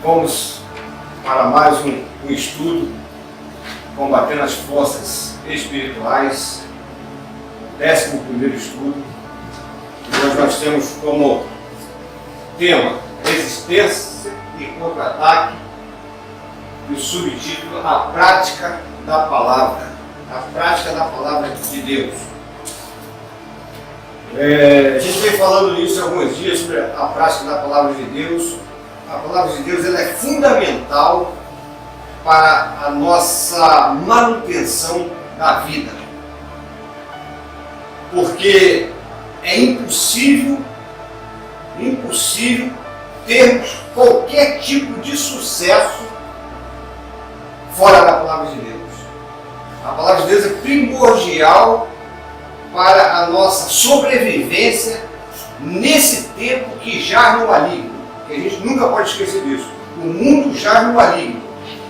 Vamos para mais um estudo, combatendo as forças espirituais, o 11º estudo. E nós temos como tema resistência e contra-ataque, e o subtítulo a prática da palavra, de Deus. A gente vem falando nisso há alguns dias sobre a prática da palavra de Deus. A palavra de Deus ela é fundamental para a nossa manutenção da vida, porque é impossível termos qualquer tipo de sucesso fora da palavra de Deus. A palavra de Deus é primordial para a nossa sobrevivência nesse tempo que jaz no maligno. Que a gente nunca pode esquecer disso. O mundo jaz no maligno.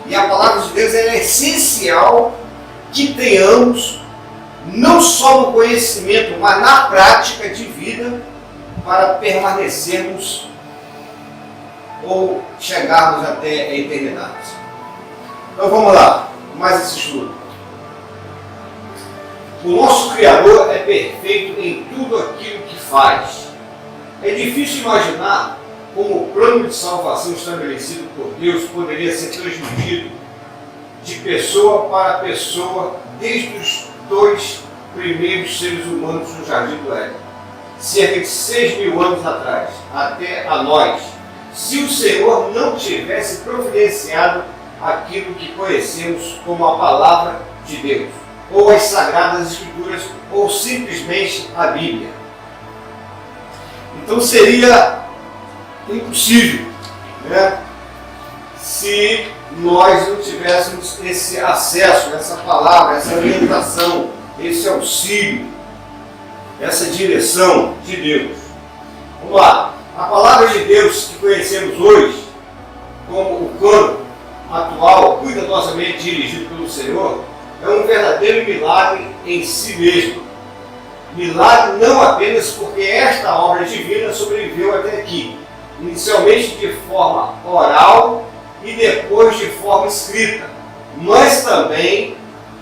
E a palavra de Deus é essencial que tenhamos, não só no conhecimento, mas na prática de vida, para permanecermos ou chegarmos até a eternidade. Então vamos lá, mais esse estudo. O nosso Criador é perfeito em tudo aquilo que faz. É difícil imaginar como o plano de salvação estabelecido por Deus poderia ser transmitido de pessoa para pessoa desde os 2 primeiros seres humanos no Jardim do Éden, cerca de 6.000 anos atrás, até a nós, se o Senhor não tivesse providenciado aquilo que conhecemos como a Palavra de Deus, ou as Sagradas Escrituras, ou simplesmente a Bíblia. Então seria impossível, né? Se nós não tivéssemos esse acesso, essa palavra, essa orientação, esse auxílio, essa direção de Deus. Vamos lá. A palavra de Deus que conhecemos hoje, como o cano atual, cuidadosamente dirigido pelo Senhor, é um verdadeiro milagre em si mesmo. Milagre não apenas porque esta obra divina sobreviveu até aqui, inicialmente de forma oral e depois de forma escrita, mas também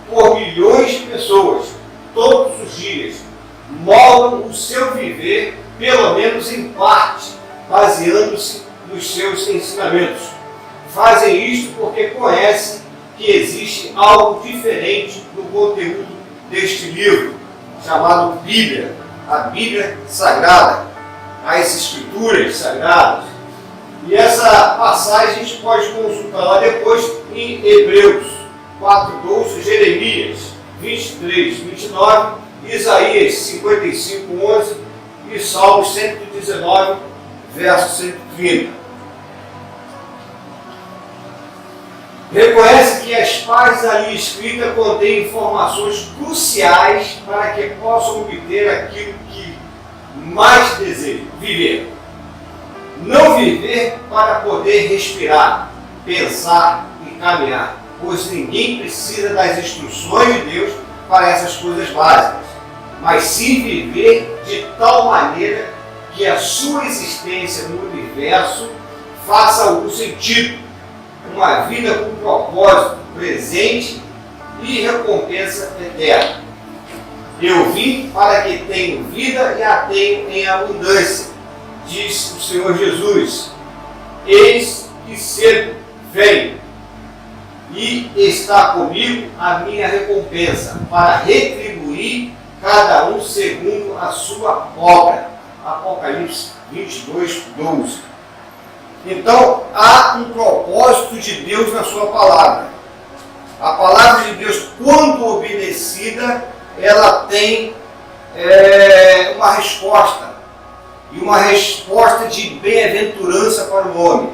por milhões de pessoas, todos os dias, moldam o seu viver, pelo menos em parte, baseando-se nos seus ensinamentos. Fazem isto porque conhecem que existe algo diferente no conteúdo deste livro, chamado Bíblia, a Bíblia Sagrada, as Escrituras Sagradas. E essa passagem a gente pode consultar lá depois em Hebreus 4:12, Jeremias 23:29, Isaías 55:11 e Salmos 119, verso 130. Reconhece que as partes ali escritas contêm informações cruciais para que possam obter aquilo que mais desejam, viver. Não viver para poder respirar, pensar e caminhar, pois ninguém precisa das instruções de Deus para essas coisas básicas, mas sim viver de tal maneira que a sua existência no universo faça algum sentido, uma vida com propósito presente e recompensa eterna. Eu vim para que tenham vida e a tenham em abundância, diz o Senhor Jesus. Eis que cedo venho, e está comigo a minha recompensa, para retribuir cada um segundo a sua obra. Apocalipse 22:12. Então, há um propósito de Deus na sua palavra. A palavra de Deus, quando obedecida, ela tem uma resposta. E uma resposta de bem-aventurança para o homem.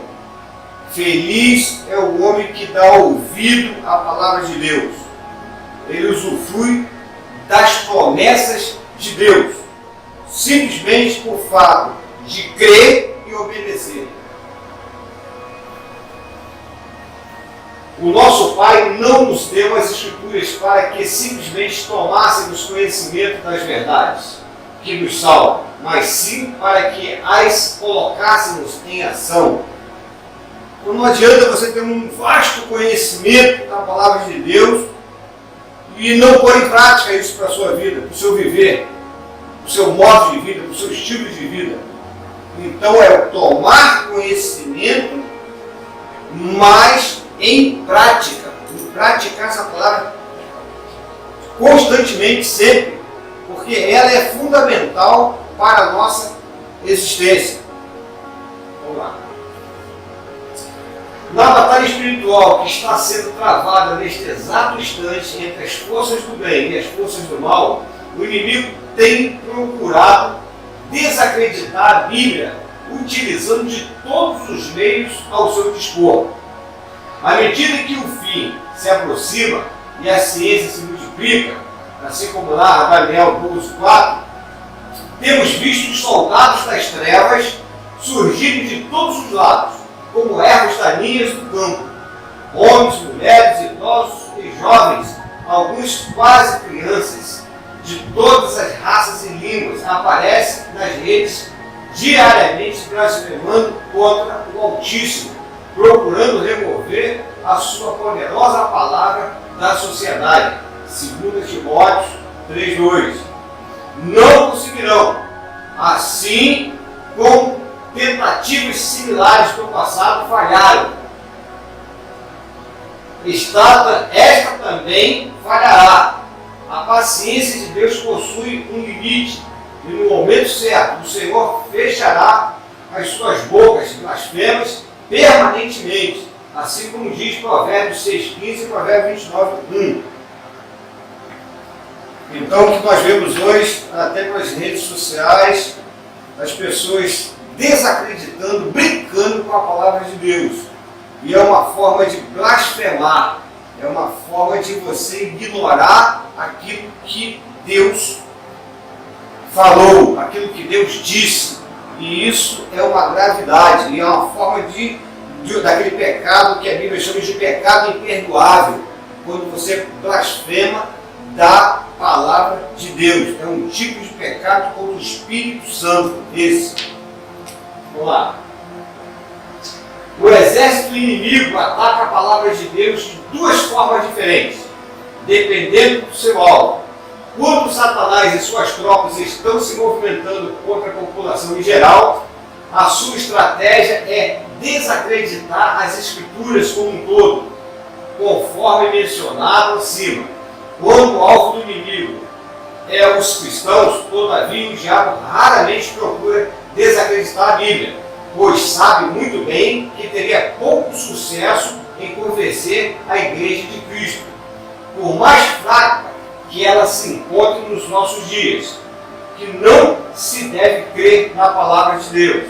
Feliz é o homem que dá ouvido à palavra de Deus. Ele usufrui das promessas de Deus, simplesmente por fato de crer e obedecer. O nosso Pai não nos deu as Escrituras para que simplesmente tomássemos conhecimento das verdades que nos salvam, mas sim para que as colocássemos em ação. Então não adianta você ter um vasto conhecimento da palavra de Deus e não pôr em prática isso para a sua vida, para o seu viver, para o seu modo de vida, para o seu estilo de vida. Então é tomar conhecimento, mas em prática. Em praticar essa palavra constantemente, sempre. Porque ela é fundamental para a nossa existência. Vamos lá. Na batalha espiritual que está sendo travada neste exato instante entre as forças do bem e as forças do mal, o inimigo tem procurado desacreditar a Bíblia, utilizando de todos os meios ao seu dispor. À medida que o fim se aproxima e a ciência se multiplica, assim como lá Daniel 12:4, temos visto os soldados das trevas surgirem de todos os lados, como ervas daninhas do campo. Homens, mulheres, idosos e jovens, alguns quase crianças, de todas as raças e línguas, aparecem nas redes diariamente blasfemando contra o Altíssimo, procurando remover a sua poderosa palavra da sociedade. 2 Timóteo 3:2. Não conseguirão, assim como tentativas similares no passado falharam. Esta também falhará. A paciência de Deus possui um limite, e no momento certo o Senhor fechará as suas bocas blasfemas permanentemente, assim como diz Provérbios 6:15 e Provérbios 29:1. Então, o que nós vemos hoje, até pelas redes sociais, as pessoas desacreditando, brincando com a palavra de Deus. E é uma forma de blasfemar, é uma forma de você ignorar aquilo que Deus falou, aquilo que Deus disse. E isso é uma gravidade, e é uma forma daquele pecado que a Bíblia chama de pecado imperdoável, quando você blasfema da palavra de Deus. É um tipo de pecado contra o Espírito Santo, esse. Vamos lá. O exército inimigo ataca a palavra de Deus de duas formas diferentes, dependendo do seu alvo. Quando Satanás e suas tropas estão se movimentando contra a população em geral, a sua estratégia é desacreditar as Escrituras como um todo, conforme mencionado acima. Quando o alvo do inimigo é os cristãos, todavia o diabo raramente procura desacreditar a Bíblia, pois sabe muito bem que teria pouco sucesso em convencer a Igreja de Cristo, por mais fraca que ela se encontre nos nossos dias, que não se deve crer na palavra de Deus.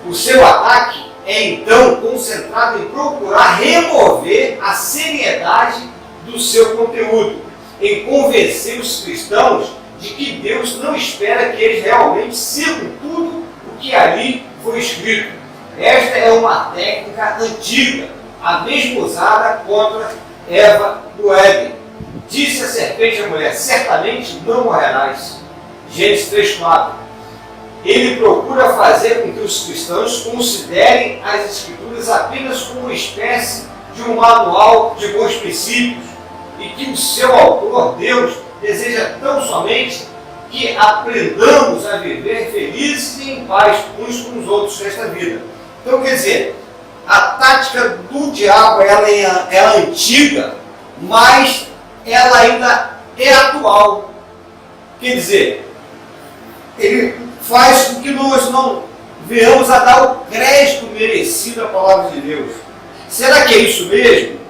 O seu ataque é então concentrado em procurar remover a seriedade do seu conteúdo, em convencer os cristãos de que Deus não espera que eles realmente sigam tudo o que ali foi escrito. Esta é uma técnica antiga, a mesma usada contra Eva no Éden. Disse a serpente à mulher: certamente não morrerás. Gênesis 3:4. Ele procura fazer com que os cristãos considerem as Escrituras apenas como uma espécie de um manual de bons princípios, e que o seu autor, Deus, deseja tão somente que aprendamos a viver felizes e em paz uns com os outros nesta vida. Então, quer dizer, a tática do diabo ela é antiga, mas ela ainda é atual. Quer dizer, ele faz com que nós não venhamos a dar o crédito merecido à palavra de Deus. Será que é isso mesmo?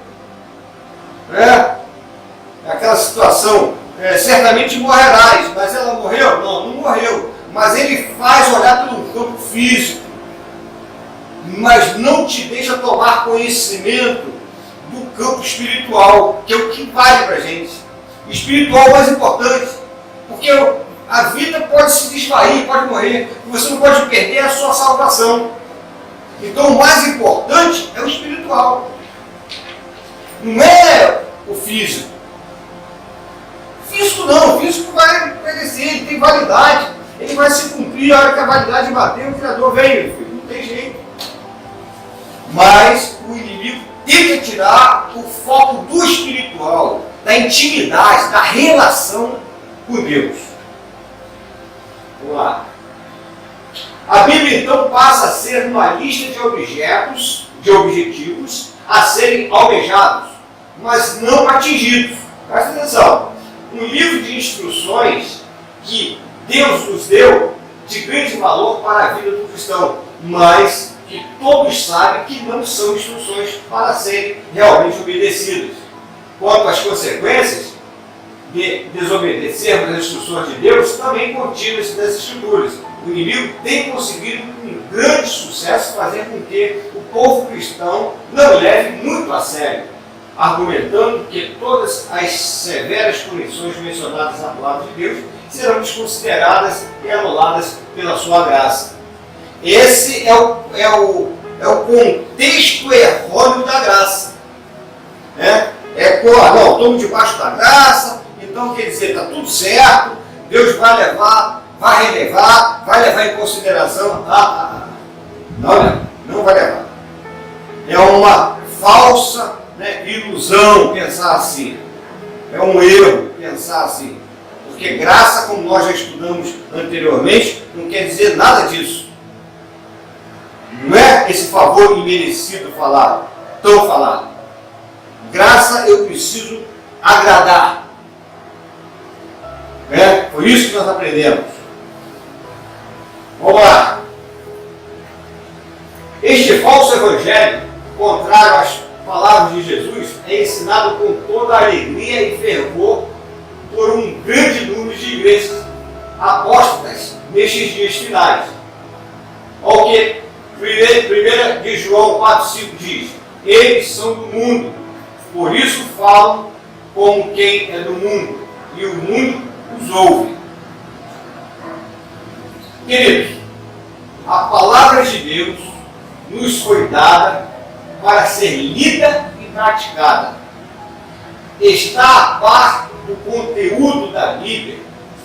Aquela situação, certamente morrerás, mas ela morreu? Não, não morreu. Mas ele faz olhar pelo campo físico, mas não te deixa tomar conhecimento do campo espiritual, que é o que vale para a gente. O espiritual é o mais importante, porque a vida pode se desvair, pode morrer, e você não pode perder a sua salvação. Então o mais importante é o espiritual, não é o físico. Físico não, o físico vai perecer, ele tem validade, ele vai se cumprir, a hora que a validade bater, o Criador vem, não tem jeito. Mas o inimigo tenta tirar o foco do espiritual, da intimidade, da relação com Deus. Vamos lá. A Bíblia então passa a ser uma lista de objetos, de objetivos a serem almejados, mas não atingidos. Presta atenção. Um livro de instruções que Deus nos deu de grande valor para a vida do cristão, mas que todos sabem que não são instruções para serem realmente obedecidas. Quanto às consequências de desobedecermos as instruções de Deus, também contidas nas Escrituras. O inimigo tem conseguido com grande sucesso fazer com que o povo cristão não leve muito a sério, argumentando que todas as severas punições mencionadas na palavra de Deus serão desconsideradas e anuladas pela sua graça. Esse é o contexto errôneo da graça. Não, estamos debaixo da graça, então quer dizer, está tudo certo, Deus vai levar, vai relevar, vai levar em consideração. Não vai levar. É uma falsa ilusão pensar assim. É um erro pensar assim. Porque graça, como nós já estudamos anteriormente, não quer dizer nada disso. Não é esse favor imerecido tão falado. Graça eu preciso agradar. Foi isso que nós aprendemos. Vamos lá. Este falso evangelho, contrário às palavras de Jesus, é ensinado com toda a alegria e fervor por um grande número de igrejas apóstolas nestes dias finais. Olha o que 1 de João 4,5 diz: eles são do mundo, por isso falam como quem é do mundo, e o mundo os ouve. Queridos, a palavra de Deus nos foi dada para ser lida e praticada. Está a par do conteúdo da Bíblia,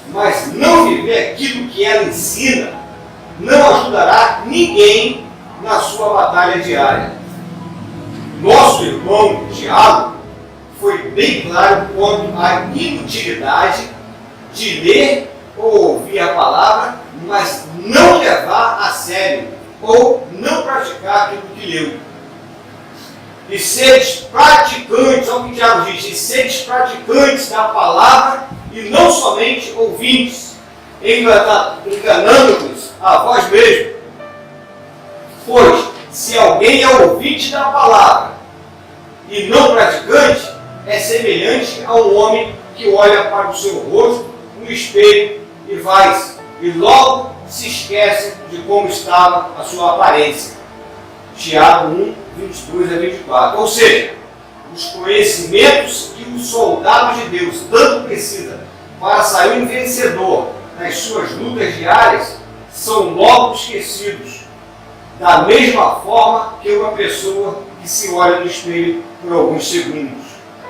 mas não viver aquilo que ela ensina não ajudará ninguém na sua batalha diária. Nosso irmão Tiago foi bem claro quanto à inutilidade de ler ou ouvir a palavra, mas não levar a sério ou não praticar aquilo que leu. E seres praticantes, olha o que o Tiago diz, e seres praticantes da palavra e não somente ouvintes, enganando-nos a vós mesmos. Pois, se alguém é ouvinte da palavra e não praticante, é semelhante a um homem que olha para o seu rosto no espelho e logo se esquece de como estava a sua aparência. Tiago 1, 22 a 24. Ou seja, os conhecimentos que o soldado de Deus tanto precisa para sair um vencedor nas suas lutas diárias são logo esquecidos, da mesma forma que uma pessoa que se olha no espelho por alguns segundos.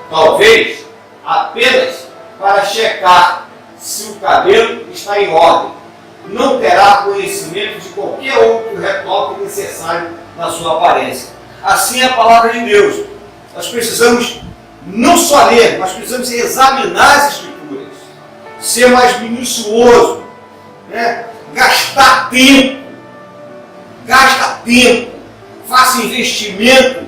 Talvez apenas para checar se o cabelo está em ordem. Não terá conhecimento de qualquer outro retoque necessário na sua aparência. Assim é a palavra de Deus. Nós precisamos não só ler, mas precisamos examinar as Escrituras, ser mais minucioso, gastar tempo, faça investimento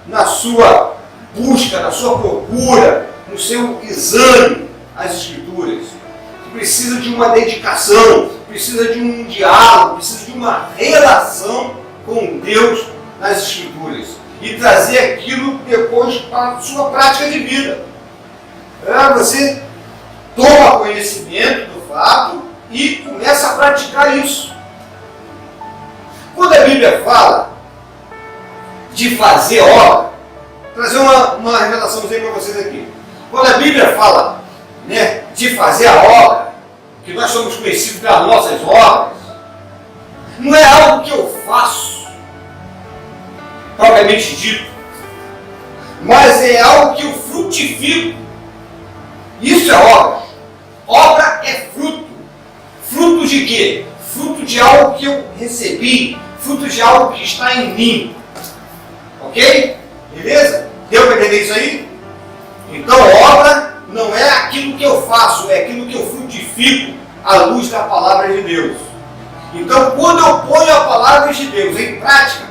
na sua busca, na sua procura, no seu exame às Escrituras. Precisa de uma dedicação, precisa de um diálogo, precisa de uma relação com Deus nas Escrituras e trazer aquilo depois para a sua prática de vida. Você toma conhecimento do fato e começa a praticar isso. Quando a Bíblia fala de fazer obra, vou trazer uma revelaçãozinha para vocês aqui. Quando a Bíblia fala de fazer a obra, que nós somos conhecidos pelas nossas obras, não é algo que eu faço, propriamente dito, mas é algo que eu frutifico. Isso é obra. Obra é fruto. Fruto de quê? Fruto de algo que eu recebi, fruto de algo que está em mim. Ok? Beleza? Deu para entender isso aí? Então, obra não é aquilo que eu faço, é aquilo que eu frutifico à luz da palavra de Deus. Então, quando eu ponho a palavra de Deus em prática,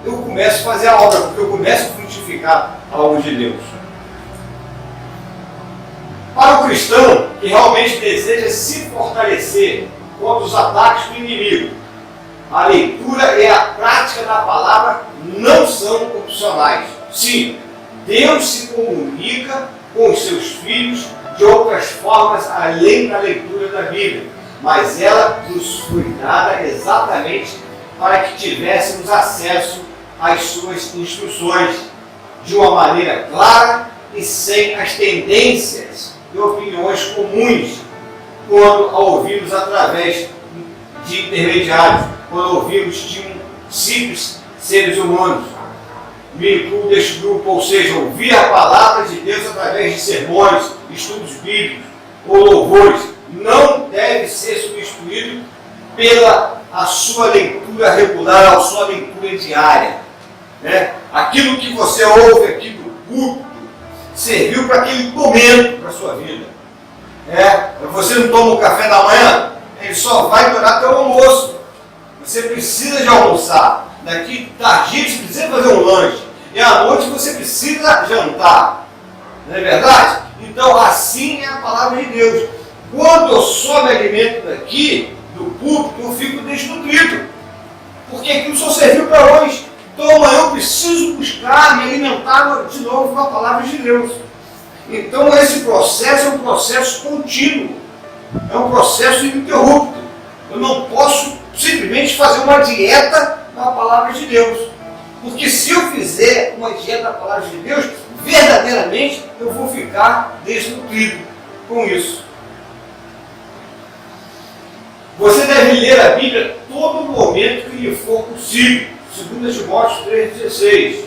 eu começo a fazer a obra, porque eu começo a frutificar a luz de Deus. Para o cristão que realmente deseja se fortalecer contra os ataques do inimigo, a leitura e a prática da palavra não são opcionais. Sim, Deus se comunica com os seus filhos de outras formas além da leitura da Bíblia, mas ela nos foi dada exatamente para que tivéssemos acesso às suas instruções de uma maneira clara e sem as tendências e opiniões comuns quando a ouvimos através de intermediários, quando ouvimos de simples seres humanos. Me incluo deste grupo, ou seja, ouvir a palavra de Deus através de sermões, estudos bíblicos ou louvores, não deve ser substituído pela a sua leitura regular, a sua leitura diária. Né? Aquilo que você ouve aqui do culto serviu para aquele momento para a sua vida. Você não toma o café da manhã, ele só vai durar até o almoço. Você precisa de almoçar. Daqui tarde você precisa fazer um lanche. E à noite você precisa jantar. Não é verdade? Então assim é a palavra de Deus. Quando eu só me alimento daqui, do púlpito, eu fico desnutrido. Porque aquilo só serviu para hoje. Então amanhã eu preciso buscar, me alimentar de novo com a palavra de Deus. Então esse processo é um processo contínuo. É um processo ininterrupto. Eu não posso simplesmente fazer uma dieta da palavra de Deus. Porque se eu fizer uma dieta da palavra de Deus, verdadeiramente eu vou ficar desnutrido com isso. Você deve ler a Bíblia todo momento que lhe for possível. 2 Timóteo 3,16.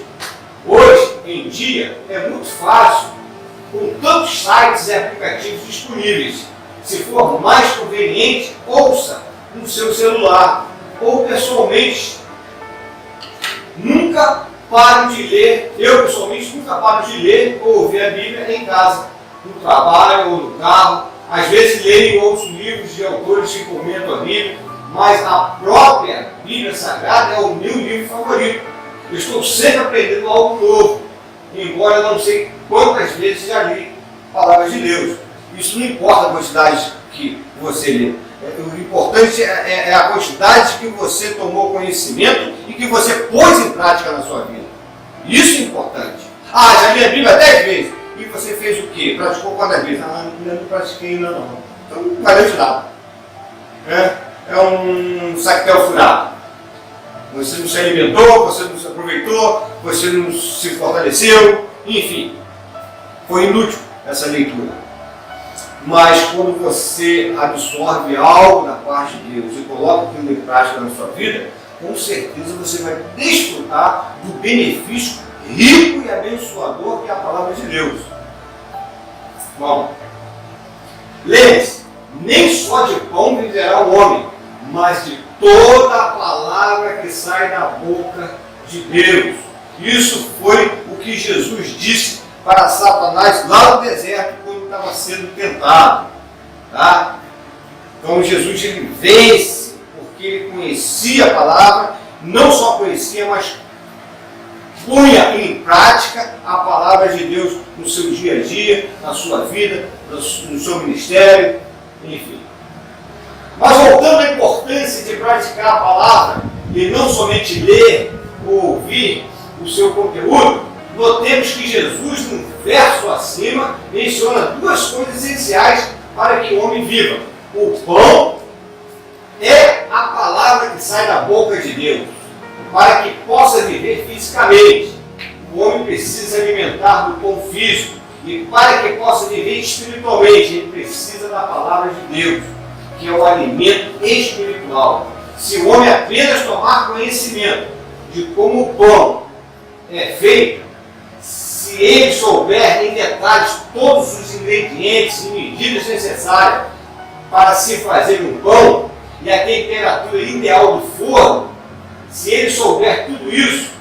Hoje em dia é muito fácil, com tantos sites e aplicativos disponíveis. Se for mais conveniente, ouça no seu celular ou pessoalmente. Nunca paro de ler, eu pessoalmente nunca paro de ler ou ouvir a Bíblia em casa, no trabalho ou no carro. Às vezes leio outros livros de autores que comentam a Bíblia, mas a própria Bíblia Sagrada é o meu livro favorito. Eu estou sempre aprendendo algo novo, embora eu não sei quantas vezes já li a palavra de Deus. Isso não importa a quantidade que você lê. O importante é a quantidade que você tomou conhecimento e que você pôs em prática na sua vida. Isso é importante. Já li a Bíblia 10 vezes. E você fez o quê? Praticou quantas vezes? Ainda não pratiquei ainda não. Então não valeu de nada. É um saquetel furado. Você não se alimentou, você não se aproveitou, você não se fortaleceu, enfim. Foi inútil essa leitura. Mas quando você absorve algo da parte de Deus e coloca aquilo em prática na sua vida, com certeza você vai desfrutar do benefício rico e abençoador que é a palavra de Deus. Bom, lembre-se, nem só de pão viverá o homem, mas de toda a palavra que sai da boca de Deus. Isso foi o que Jesus disse para Satanás lá no deserto, quando estava sendo tentado. Tá? Então Jesus ele vence, porque ele conhecia a palavra, não só conhecia, mas punha em prática a palavra de Deus no seu dia a dia, na sua vida, no seu ministério, enfim. Mas voltando à importância de praticar a palavra e não somente ler ou ouvir o seu conteúdo, notemos que Jesus, no verso acima, menciona duas coisas essenciais para que o homem viva. O pão é a palavra que sai da boca de Deus. Para que possa viver fisicamente, o homem precisa se alimentar do pão físico. E para que possa viver espiritualmente, ele precisa da palavra de Deus, que é o alimento espiritual. Se o homem apenas tomar conhecimento de como o pão é feito, se ele souber em detalhes todos os ingredientes e medidas necessárias para se fazer um pão e a temperatura ideal do forno, se ele souber tudo isso,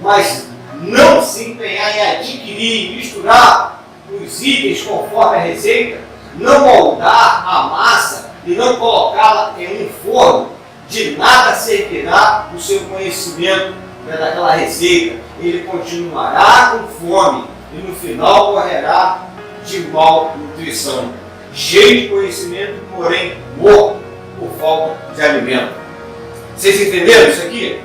mas não se empenhar em adquirir, misturar os itens conforme a receita, não moldar a massa e não colocá-la em um forno, de nada servirá o seu conhecimento, né, daquela receita. Ele continuará com fome e no final morrerá de malnutrição, cheio de conhecimento, porém morto por falta de alimento. Vocês entenderam isso aqui?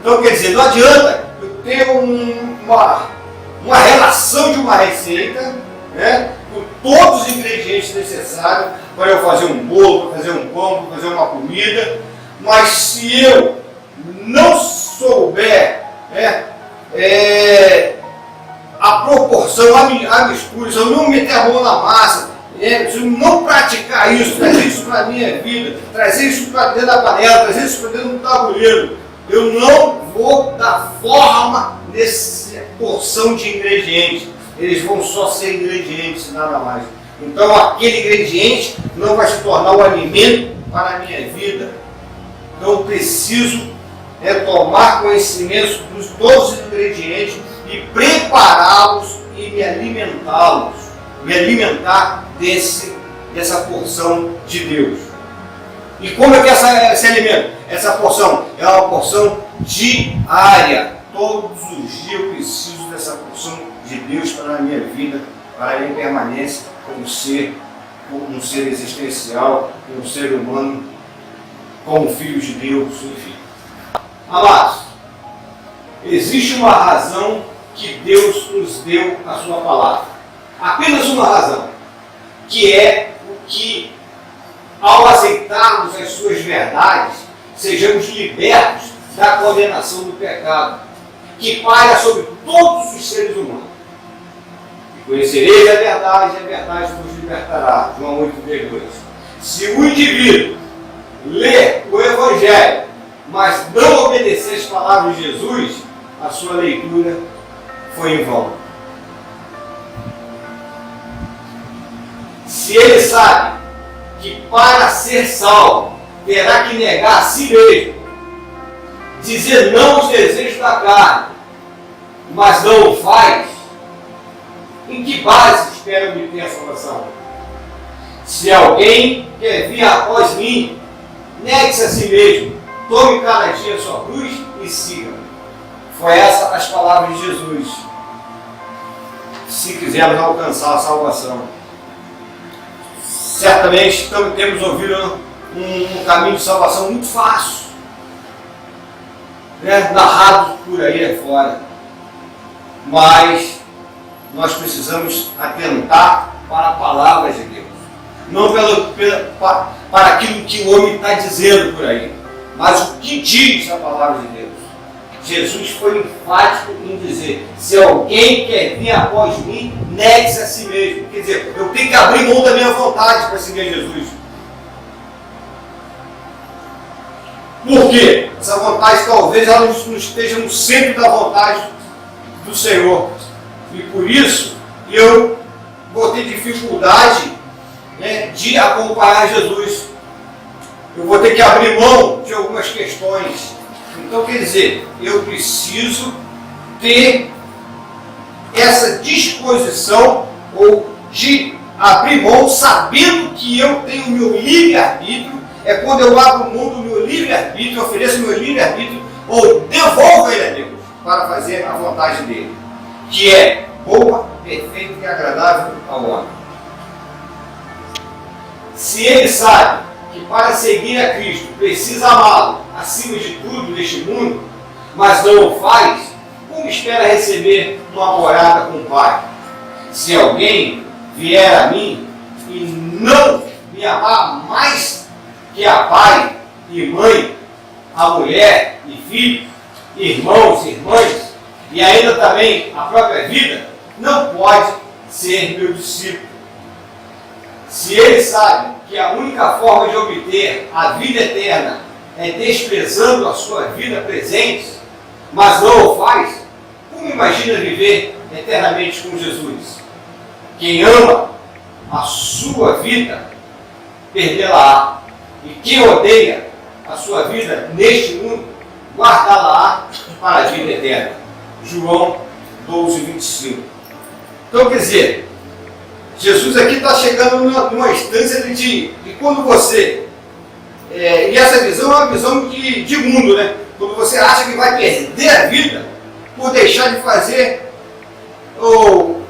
Então quer dizer, não adianta eu ter uma relação de uma receita, né, com todos os ingredientes necessários para eu fazer um bolo, para fazer um pão, para fazer uma comida, mas se eu não souber, né, a proporção, a mistura, se eu não meter a mão na massa, se eu não praticar isso, trazer isso para a minha vida, trazer isso para dentro da panela, trazer isso para dentro do tabuleiro, eu não vou dar forma nessa porção de ingredientes. Eles vão só ser ingredientes, nada mais. Então aquele ingrediente não vai se tornar o alimento para a minha vida. Então eu preciso tomar conhecimento de todos os ingredientes e prepará-los e me alimentá-los, me alimentar dessa porção de Deus. E como é que esse alimento? Essa porção é uma porção diária. Todos os dias eu preciso dessa porção de Deus para a minha vida, para a minha permanência como um ser existencial, como um ser humano, como filho de Deus, enfim. Amados, existe uma razão que Deus nos deu a sua palavra. Apenas uma razão, que é o que, ao aceitarmos as suas verdades, sejamos libertos da condenação do pecado, que paira sobre todos os seres humanos. E conhecereis a verdade vos libertará. João 8:2. Se o indivíduo lê o Evangelho, mas não obedecer as palavras de Jesus, a sua leitura foi em vão. Se ele sabe que para ser salvo terá que negar a si mesmo, dizer não aos desejos da carne, mas não o faz, em que base espera obter a salvação? Se alguém quer vir após mim, negue-se a si mesmo, tome cada dia a sua cruz e siga-me. Foi essas as palavras de Jesus, se quisermos alcançar a salvação. Certamente temos ouvido um caminho de salvação muito fácil, né, narrado por aí fora. Mas nós precisamos atentar para a palavra de Deus. Não para aquilo que o homem está dizendo por aí, mas o que diz a palavra de Deus. Jesus foi enfático em dizer: se alguém quer vir após mim, negue-se a si mesmo. Quer dizer, eu tenho que abrir mão da minha vontade para seguir Jesus. Por quê? Essa vontade talvez ela não esteja no centro da vontade do Senhor. E por isso eu vou ter dificuldade, né, de acompanhar Jesus. Eu vou ter que abrir mão de algumas questões. Então, quer dizer, eu preciso ter essa disposição ou de abrir mão, sabendo que eu tenho o meu livre-arbítrio. É quando eu abro mão do meu livre-arbítrio, ofereço o meu livre-arbítrio ou devolvo ele a Deus para fazer a vontade dele, que é boa, perfeita e agradável ao homem. Se ele sabe que para seguir a Cristo precisa amá-lo acima de tudo neste mundo, mas não o faz, como espera receber uma morada com o Pai? Se alguém vier a mim e não me amar mais que a pai e mãe, a mulher e filho, irmãos e irmãs, e ainda também a própria vida, não pode ser meu discípulo. Se ele sabe que a única forma de obter a vida eterna é desprezando a sua vida presente, mas não o faz, como imagina viver eternamente com Jesus? Quem ama a sua vida, perdê-la-á. E quem odeia a sua vida neste mundo, guardá-la-á para a vida eterna. João 12, 25. Então, quer dizer, Jesus aqui está chegando numa instância de quando você... e essa visão é uma visão de mundo, né? Quando você acha que vai perder a vida por deixar de fazer ou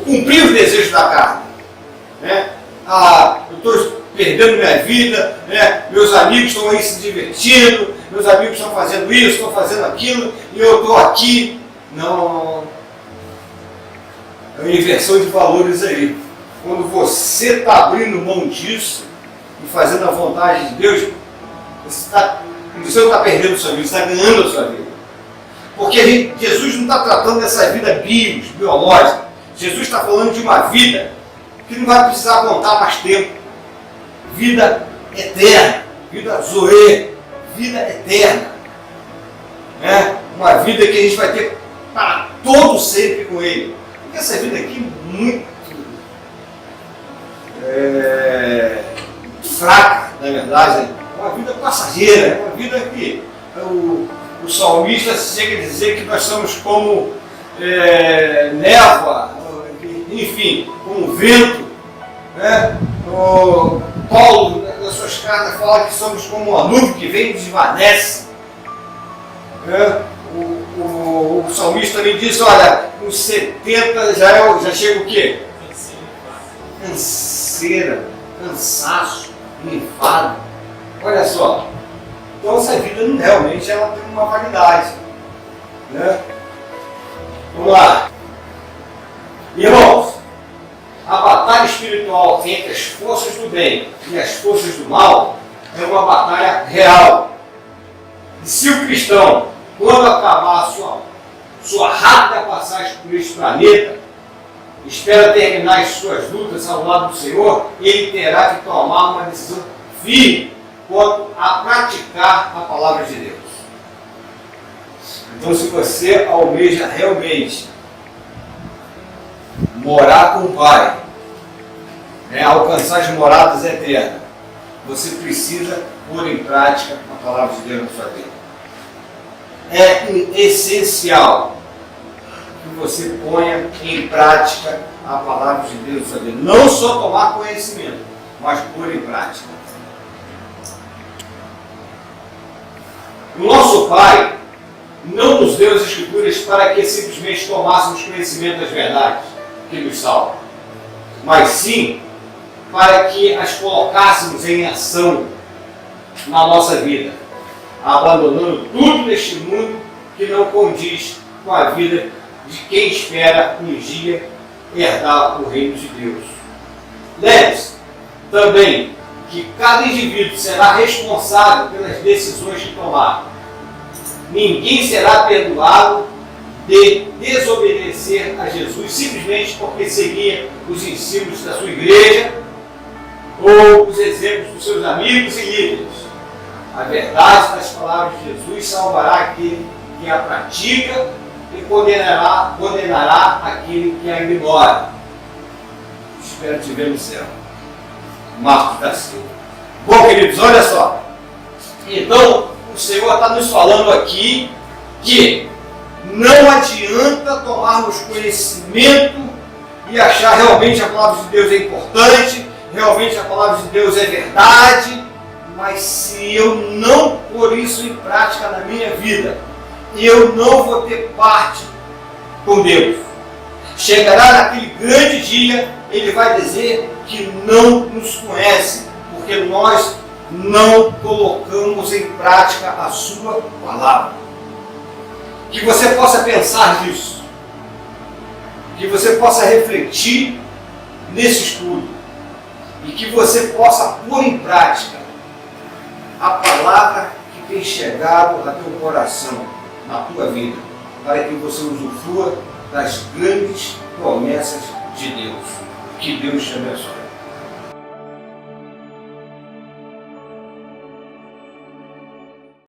cumprir os desejos da carne. Né? Eu estou perdendo minha vida, né? Meus amigos estão aí se divertindo, meus amigos estão fazendo isso, estão fazendo aquilo, e eu estou aqui. Não. É uma inversão de valores aí. Quando você está abrindo mão disso e fazendo a vontade de Deus, você não está perdendo a sua vida, você está ganhando a sua vida. Porque Jesus não está tratando dessa vida biológica. Jesus está falando de uma vida que não vai precisar contar mais tempo. Vida eterna, vida zoe, vida eterna. Né? Uma vida que a gente vai ter para todo sempre com Ele. Porque essa vida aqui é muito fraca, na verdade. É uma vida passageira, é uma vida que o salmista chega a dizer que nós somos como névoa, enfim, como vento. Né? O Paulo, nas suas cartas, fala que somos como uma nuvem que vem e desvanece. Né? O salmista também diz, olha, com 70 já chega o quê? Canseira, cansaço, enfado. Olha só. Então essa vida realmente ela tem uma validade. Né? Vamos lá. Irmãos, a batalha espiritual entre as forças do bem e as forças do mal é uma batalha real. E se o cristão, quando acabar a sua rápida passagem por este planeta, espera terminar as suas lutas ao lado do Senhor, ele terá que tomar uma decisão firme quanto a praticar a palavra de Deus. Então, se você almeja realmente morar com o Pai, alcançar as moradas eternas, você precisa pôr em prática a palavra de Deus na sua vida. É essencial que você ponha em prática a palavra de Deus na sua vida. Não só tomar conhecimento, mas pôr em prática. O nosso Pai não nos deu as Escrituras para que simplesmente tomássemos conhecimento das verdades que nos salvam, mas sim para que as colocássemos em ação na nossa vida, abandonando tudo neste mundo que não condiz com a vida de quem espera um dia herdar o reino de Deus. Lembre-se também que cada indivíduo será responsável pelas decisões que tomar. Ninguém será perdoado de desobedecer a Jesus simplesmente porque seguia os ensinos da sua igreja ou os exemplos dos seus amigos e líderes. A verdade das palavras de Jesus salvará aquele que a pratica e condenará aquele que a ignora. Espero te ver no céu. Marcos da Silva. Bom, queridos, olha só. Então, o Senhor está nos falando aqui que não adianta tomarmos conhecimento e achar realmente a palavra de Deus é importante, realmente a palavra de Deus é verdade, mas se eu não pôr isso em prática na minha vida, eu não vou ter parte com Deus. Chegará naquele grande dia, Ele vai dizer que não nos conhece, porque nós não colocamos em prática a sua palavra. Que você possa pensar nisso, que você possa refletir nesse estudo e que você possa pôr em prática a palavra que tem chegado a teu coração, na tua vida, para que você usufrua das grandes promessas de Deus. Que Deus te abençoe.